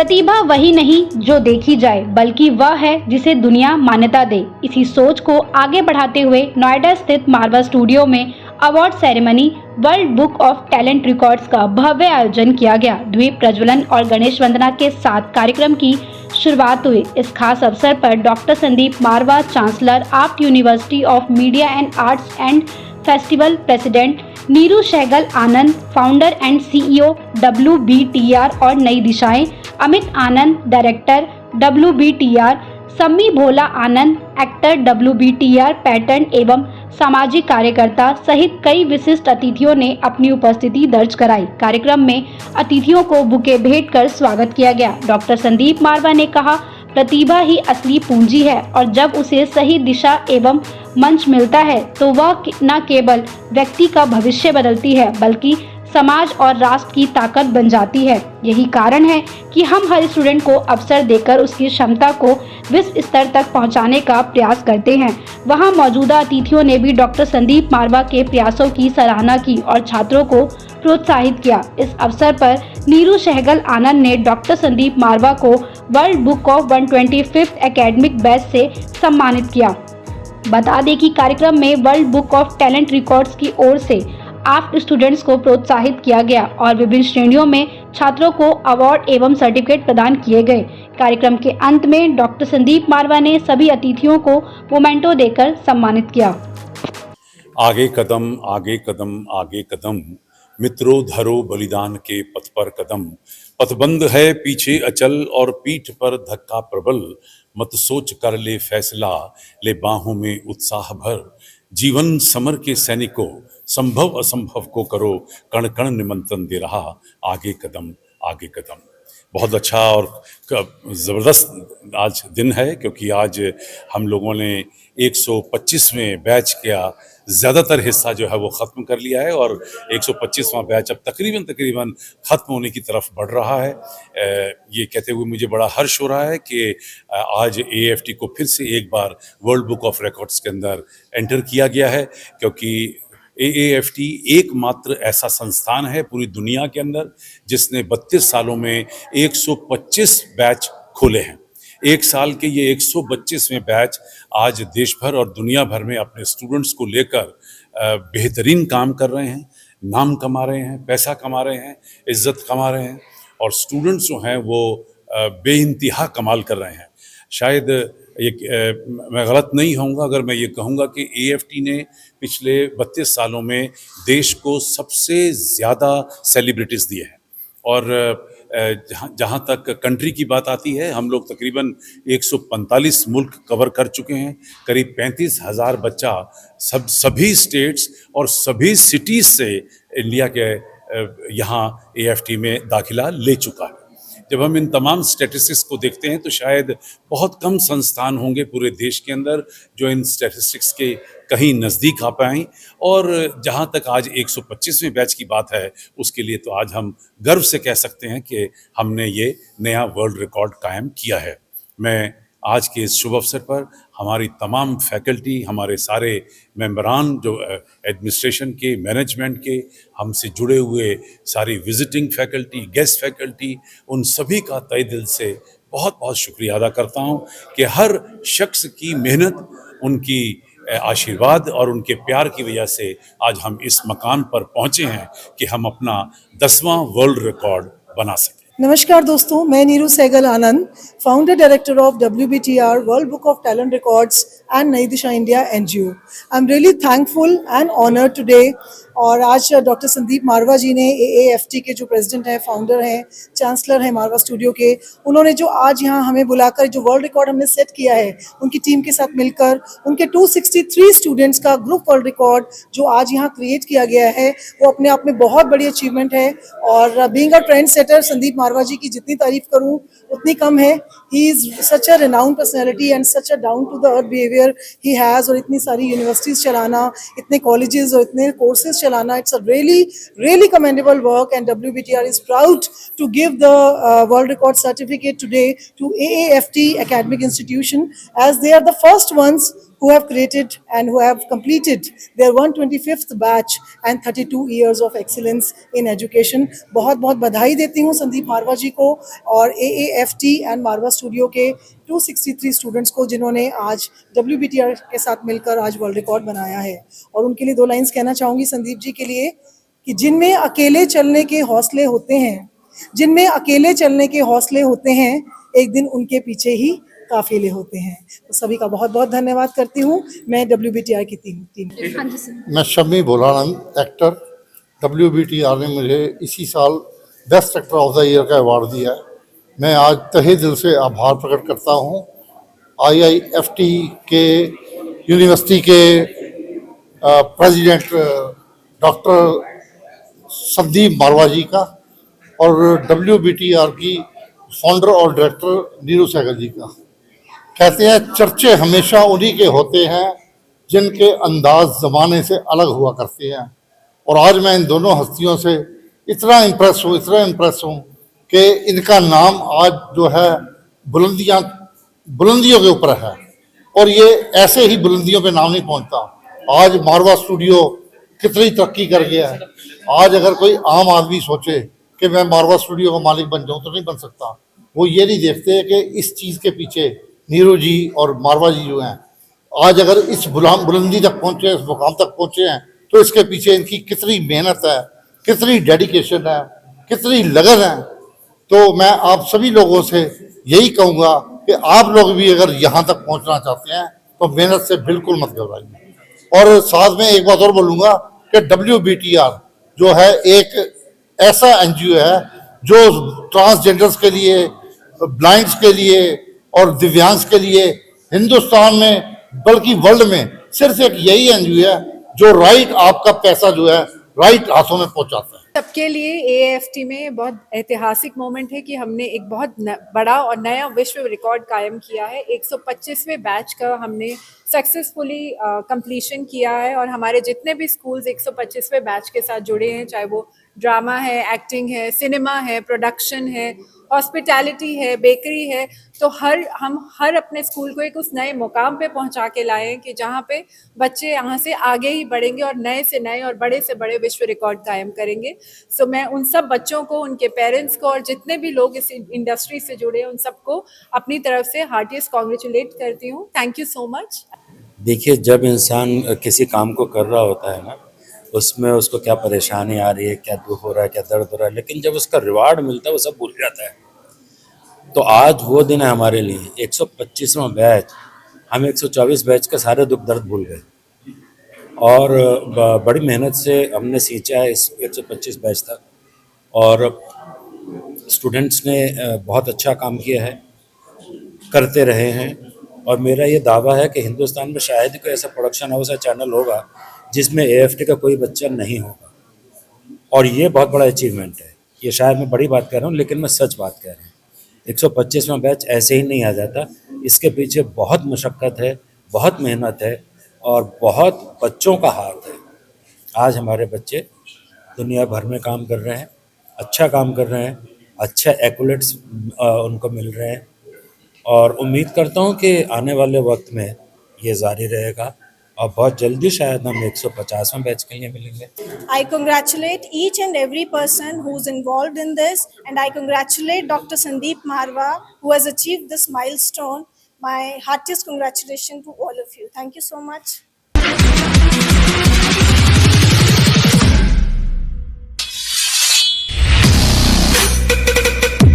प्रतिभा वही नहीं जो देखी जाए, बल्कि वह है जिसे दुनिया मान्यता दे। इसी सोच को आगे बढ़ाते हुए नोएडा स्थित मारवा स्टूडियो में award ceremony world book of talent records का भव्य आयोजन किया गया। द्वीप प्रज्वलन और गणेश वंदना के साथ कार्यक्रम की शुरुआत हुई। इस खास अवसर पर doctor Sandeep Marwah, chancellor, art university of media and arts and festival president, Neeru Sehgal Anand, founder and CEO WBTR और Nayi Dishayen, Amit Anand, director WBTR, Sammi Bhola Anand, actor WBTR, patron एवं सामाजिक कार्यकर्ता सहित कई विशिष्ट अतिथियों ने अपनी उपस्थिति दर्ज कराई। कार्यक्रम में अतिथियों को बुके भेंट कर स्वागत किया गया। डॉक्टर संदीप मारवा ने कहा, प्रतिभा ही असली पूंजी है और जब उसे सही दिशा एवं मंच मिलता है तो वह न केवल व्यक्ति का भविष्य बदलती है बल्कि समाज और राष्ट्र की ताकत बन जाती है। यही कारण है कि हम हर स्टूडेंट को अवसर देकर उसकी क्षमता को विश्व स्तर तक पहुंचाने का प्रयास करते हैं। वहां मौजूदा अतिथियों ने भी डॉक्टर संदीप मारवा के प्रयासों की सराहना की और छात्रों को प्रोत्साहित किया। इस अवसर पर नीरू सहगल आनंद ने डॉक्टर संदीप मारवा को world book of 125th academic batch से सम्मानित किया। बता दें कि कार्यक्रम में world book of talent records की ओर से आर्ट स्टूडेंट्स को प्रोत्साहित किया गया और विभिन्न श्रेणियों में छात्रों को अवार्ड एवं सर्टिफिकेट प्रदान किए गए। कार्यक्रम के अंत में डॉक्टर संदीप मारवा ने सभी अतिथियों को मोमेंटो देकर सम्मानित किया। आगे कदम, आगे कदम, आगे कदम, मित्रों धरो बलिदान के पथ पर कदम। पथबंद है पीछे अचल और पीठ पर धक्का प्रबल। मत सोच कर ले फैसला, ले बाहों में उत्साह भर। जीवन समर के सैनिकों, संभव असंभव को करो, कण कण निमंत्रण दे रहा। आगे कदम, आगे कदम। बहुत अच्छा और ज़बरदस्त आज दिन है, क्योंकि आज हम लोगों ने 125वें बैच का ज़्यादातर हिस्सा जो है वो ख़त्म कर लिया है और 125वां बैच अब तकरीबन ख़त्म होने की तरफ बढ़ रहा है। ये कहते हुए मुझे बड़ा हर्ष हो रहा है कि आज AFT को फिर से एक बार वर्ल्ड बुक ऑफ रिकॉर्ड्स के अंदर एंटर किया गया है, क्योंकि AAFT एकमात्र ऐसा संस्थान है पूरी दुनिया के अंदर जिसने 32 सालों में 125 बैच खोले हैं। एक साल के ये 125वें बैच आज देश भर और दुनिया भर में अपने स्टूडेंट्स को लेकर बेहतरीन काम कर रहे हैं, नाम कमा रहे हैं, पैसा कमा रहे हैं, इज्जत कमा रहे हैं और स्टूडेंट्स जो हैं वो बेइंतहा कमाल कर रहे हैं। शायद मैं गलत नहीं होऊंगा अगर मैं ये कहूँगा कि AFT ने पिछले 32 सालों में देश को सबसे ज़्यादा सेलिब्रिटीज़ दिए हैं और जहाँ तक कंट्री की बात आती है, हम लोग तकरीबन 145 मुल्क कवर कर चुके हैं। करीब 35,000 बच्चा सभी स्टेट्स और सभी सिटीज़ से इंडिया के यहाँ AFT में दाखिला ले चुका है। जब हम इन तमाम स्टैटिस्टिक्स को देखते हैं तो शायद बहुत कम संस्थान होंगे पूरे देश के अंदर जो इन स्टैटिस्टिक्स के कहीं नज़दीक आ पाएँ और जहाँ तक आज 125वें बैच की बात है उसके लिए तो आज हम गर्व से कह सकते हैं कि हमने ये नया वर्ल्ड रिकॉर्ड कायम किया है। मैं आज के इस शुभ अवसर पर हमारी तमाम फैकल्टी, हमारे सारे मेंबरान जो एडमिनिस्ट्रेशन के, मैनेजमेंट के, हमसे जुड़े हुए सारी विजिटिंग फैकल्टी, गेस्ट फैकल्टी, उन सभी का तहे दिल से बहुत बहुत शुक्रिया अदा करता हूं कि हर शख्स की मेहनत, उनकी आशीर्वाद और उनके प्यार की वजह से आज हम इस मकाम पर पहुंचे हैं कि हम अपना 10वां वर्ल्ड रिकॉर्ड बना सकें। नमस्कार दोस्तों, मैं Neeru Sehgal Anand, founder director of WBTR world book of talent records and Nayi Disha India NGO। I am really thankful and honoured today. और आज डॉक्टर संदीप मारवा जी ने AAFT के जो प्रेसिडेंट हैं, फाउंडर हैं, चांसलर हैं मारवा स्टूडियो के, उन्होंने जो आज यहाँ हमें बुलाकर जो वर्ल्ड रिकॉर्ड हमने सेट किया है, उनकी टीम के साथ मिलकर उनके 263 स्टूडेंट्स का ग्रुप वर्ल्ड रिकॉर्ड जो आज यहाँ क्रिएट किया गया है, वो अपने आप में बहुत बड़ी अचीवमेंट है। और being a trend setter, Sandeep Marwah ji की जितनी तारीफ करूँ उतनी कम है। He is such a renowned personality and such a down to the earth behaviour he has. और इतनी सारी यूनिवर्सिटीज़ चलाना, इतने कॉलेजेस और इतने कोर्सेज चलाना, it's a really commendable work, and WBTR is proud to give the world record certificate today to AAFT academic institution, as they are the first ones who have created and who have completed their 125th batch and 32 years of excellence in education. बहुत बहुत बधाई देती हूँ संदीप मारवा जी को और AAFT and Marwa studio के 263 students को जिन्होंने आज WBTR के साथ मिलकर आज वर्ल्ड रिकॉर्ड बनाया है। और उनके लिए 2 लाइंस कहना चाहूँगी संदीप जी के लिए कि जिनमें अकेले चलने के हौसले होते हैं, जिनमें अकेले चलने के हौसले होते हैं, एक दिन उनके पीछे ही काफिले होते हैं। तो सभी का बहुत बहुत धन्यवाद करती हूँ मैं WBTR की टीम हाँ जी सर। मैं शम्मी भोलानंद एक्टर, WBTR ने मुझे इसी साल best actor of the year का अवार्ड दिया है। मैं आज तहे दिल से आभार प्रकट करता हूँ IIFT के यूनिवर्सिटी के प्रेसिडेंट डॉक्टर संदीप मारवा जी का और WBTR की फाउंडर और डायरेक्टर नीरू सहगल जी का। कहते हैं चर्चे हमेशा उन्हीं के होते हैं जिनके अंदाज ज़माने से अलग हुआ करते हैं, और आज मैं इन दोनों हस्तियों से इतना इम्प्रेस हूँ कि इनका नाम आज जो है बुलंदियों के ऊपर है, और ये ऐसे ही बुलंदियों पे नाम नहीं पहुँचता। आज मारवा स्टूडियो कितनी तरक्की कर गया है। आज अगर कोई आम आदमी सोचे कि मैं मारवा स्टूडियो का मालिक बन जाऊँ तो नहीं बन सकता। वो ये नहीं देखते कि इस चीज़ के पीछे नीरू जी और मारवा जी जो हैं आज अगर इस बुलंदी तक पहुँचे, इस मुकाम तक पहुँचे हैं, तो इसके पीछे इनकी कितनी मेहनत है, कितनी डेडिकेशन है, कितनी लगन है। तो मैं आप सभी लोगों से यही कहूँगा कि आप लोग भी अगर यहाँ तक पहुँचना चाहते हैं तो मेहनत से बिल्कुल मत घबराइए। और साथ में एक बात और बोलूँगा कि WBTR जो है एक ऐसा NGO है जो ट्रांसजेंडर्स के लिए, ब्लाइंड्स के लिए और दिव्यांग्स के लिए हिंदुस्तान में बल्कि वर्ल्ड में सिर्फ एक यही NGO है जो राइट आपका पैसा जो है राइट हाथों में पहुंचाता है। सबके लिए AAFT में बहुत ऐतिहासिक मोमेंट है कि हमने एक बहुत बड़ा और नया विश्व रिकॉर्ड कायम किया है। 125वें बैच का हमने सक्सेसफुली कंप्लीशन किया है, और हमारे जितने भी स्कूल्स 125वें बैच के साथ जुड़े हैं, चाहे वो ड्रामा है, एक्टिंग है, सिनेमा है, प्रोडक्शन है, हॉस्पिटैलिटी है, बेकरी है, तो हम हर अपने स्कूल को एक उस नए मुकाम पे पहुंचा के लाए हैं कि जहाँ पे बच्चे यहाँ से आगे ही बढ़ेंगे और नए से नए और बड़े से बड़े विश्व रिकॉर्ड कायम करेंगे। सो मैं उन सब बच्चों को, उनके पेरेंट्स को और जितने भी लोग इस इंडस्ट्री से जुड़े हैं उन सबको अपनी तरफ से हार्टिएस्ट कॉन्ग्रेचुलेट करती हूँ। Thank you so much. देखिए, जब इंसान किसी काम को कर रहा होता है ना, उसमें उसको क्या परेशानी आ रही है, क्या दुख हो रहा है, क्या दर्द हो रहा है, लेकिन जब उसका रिवार्ड मिलता है वो सब भूल जाता है। तो आज वो दिन है हमारे लिए, 125वां बैच। हम 124 बैच के सारे दुख दर्द भूल गए और बड़ी मेहनत से हमने सींचा है इस 125 बैच तक, और स्टूडेंट्स ने बहुत अच्छा काम किया है, करते रहे हैं। और मेरा ये दावा है कि हिंदुस्तान में शायद ही कोई ऐसा प्रोडक्शन हाउस या चैनल होगा जिसमें AFT का कोई बच्चा नहीं होगा, और ये बहुत बड़ा अचीवमेंट है। ये शायद मैं बड़ी बात कह रहा हूँ, लेकिन मैं सच बात कह रहा हूँ। 125वां बैच ऐसे ही नहीं आ जाता, इसके पीछे बहुत मशक्क़त है, बहुत मेहनत है और बहुत बच्चों का हाथ है। आज हमारे बच्चे दुनिया भर में काम कर रहे हैं, अच्छा काम कर रहे हैं, अच्छे एक्colades उनको मिल रहे हैं, और उम्मीद करता हूँ कि आने वाले वक्त में ये जारी रहेगा और बहुत जल्दी शायद हम 150वां बैच के लिए मिलेंगे। I congratulate each and every person who's involved in this, and I congratulate Dr. Sandeep Marwa who has achieved this milestone. My heartiest congratulations to all of you. Thank you so much.